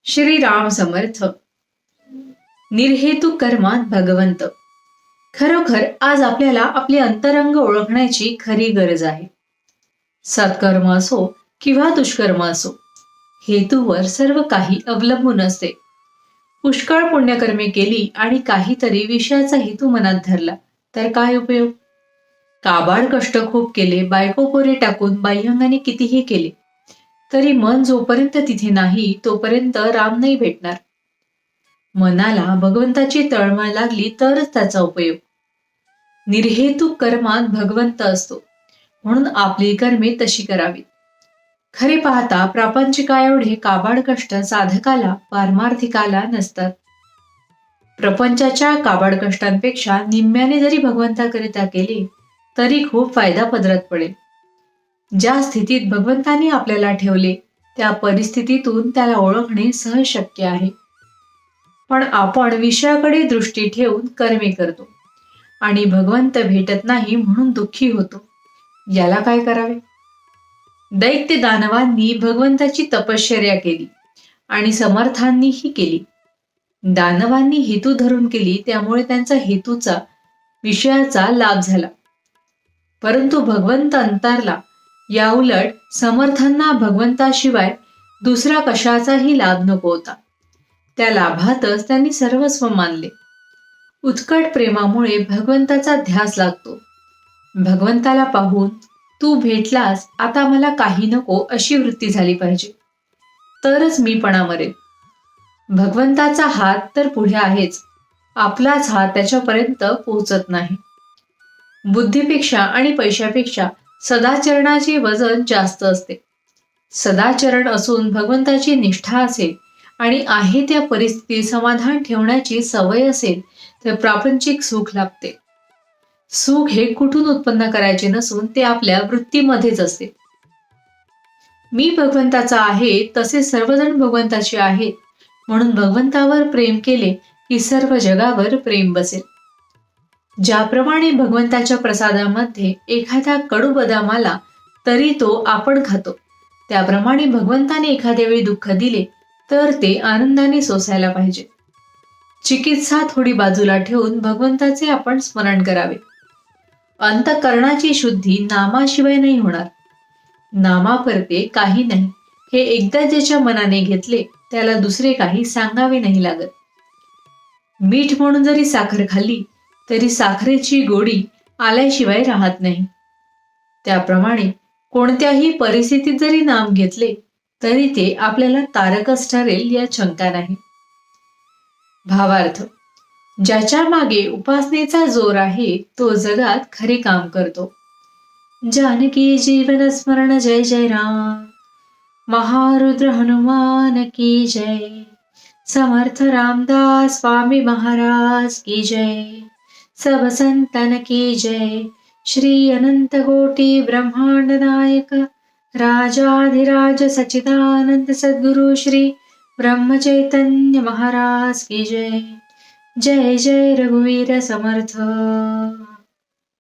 श्रीराम समर्थ. निर्हेतुक कर्मात भगवंत. खरोखर आज आपल्याला आपले अंतरंग ओळखण्याची खरी गरज आहे. सत्कर्म असो किंवा दुष्कर्म असो, हेतूवर सर्व काही अवलंबून असते. पुष्कळ पुण्यकर्मे केली आणि काहीतरी विषयाचा हेतू मनात धरला तर काय उपयोग? काबाड कष्ट खूप केले, बायको पोरे टाकून बाह्यांगाने कितीही केले तरी मन जोपर्यंत तिथे नाही तोपर्यंत राम नाही भेटणार. मनाला भगवंताची तळमळ लागली तरच त्याचा उपयोग. निर्हेतुक कर्मात भगवंत असतो, म्हणून आपली कर्मे तशी करावीत. खरे पाहता प्रापंचिकाएवढे काबाड कष्ट साधकाला पारमार्थिकाला नसतात. प्रपंचाच्या काबाड कष्टांपेक्षा निम्म्याने जरी भगवंताकरिता केले तरी खूप फायदा पदरात पडेल. ज्या स्थितीत भगवंतानी आपल्याला ठेवले त्या परिस्थितीतून त्याला ओळखणे सहज शक्य आहे. पण आपण विषयाकडे दृष्टी ठेवून कर्मे करतो आणि भगवंत भेटत नाही म्हणून दुःखी होतो. याला काय करावे? दैत्य दानवांनी भगवंताची तपश्चर्या केली आणि समर्थांनीही केली. दानवांनी हेतू धरून केली, त्यामुळे त्यांचा हेतूचा विषयाचा लाभ झाला, परंतु भगवंत अंतरला. या उलट समर्थांना भगवंताशिवाय दुसरा कशाचाही लाभ नको होता. त्या लाभातच त्यांनी सर्वस्व मानले. उत्कट प्रेमामुळे भगवंताचा ध्यास लागतो. भगवंताला पाहून तू भेटलास, आता मला काही नको अशी वृत्ती झाली पाहिजे, तरच मीपणा मरेल. भगवंताचा हात तर पुढे आहेच, आपलाच हात त्याच्यापर्यंत पोहोचत नाही. बुद्धीपेक्षा आणि पैशापेक्षा सदाचरणाचे वजन जास्त असते. सदाचरण असून भगवंताची निष्ठा असेल आणि आहे त्या परिस्थितीत समाधान ठेवण्याची सवय असेल तर प्रापंचिक सुख लाभते. सुख हे कुठून उत्पन्न करायचे नसून ते आपल्या वृत्तीमध्येच असते. मी भगवंताचा आहे तसे सर्वजण भगवंताचे आहेत, म्हणून भगवंतावर प्रेम केले की सर्व जगावर प्रेम बसेल. ज्याप्रमाणे भगवंताच्या प्रसादामध्ये एखाद्या कडू बदामाला तरी तो आपण खातो, त्याप्रमाणे भगवंताने एखाद्या वेळी दुःख दिले तर ते आनंदाने सोसायला पाहिजे. चिकित्सा थोडी बाजूला ठेवून भगवंताचे आपण स्मरण करावे. अंतःकरणाची शुद्धी नामाशिवाय नाही होणार. नामापरते काही नाही हे एकदा ज्याच्या मनाने घेतले त्याला दुसरे काही सांगावे नाही लागत. मीठ म्हणून जरी साखर खाल्ली तरी साखरेची गोडी आल्याशिवाय राहत नाही. त्याप्रमाणे कोणत्याही परिस्थितीत जरी नाम घेतले तरी ते आपल्याला तारकच ठरेल यात शंका नाही. भावार्थ: ज्याच्या मागे उपासनेचा जोर आहे तो जगात खरे काम करतो. जानकी जीवन स्मरण जय जय राम. महारुद्र हनुमान की जय. समर्थ रामदास स्वामी महाराज की जय. सब संतन की जय. श्री अनंत कोटि ब्रह्मांड नायक राजाधिराज सच्चिदानंद सद्गुरु श्री ब्रह्म चैतन्य महाराज की जय. जय जय रघुवीर समर्थ.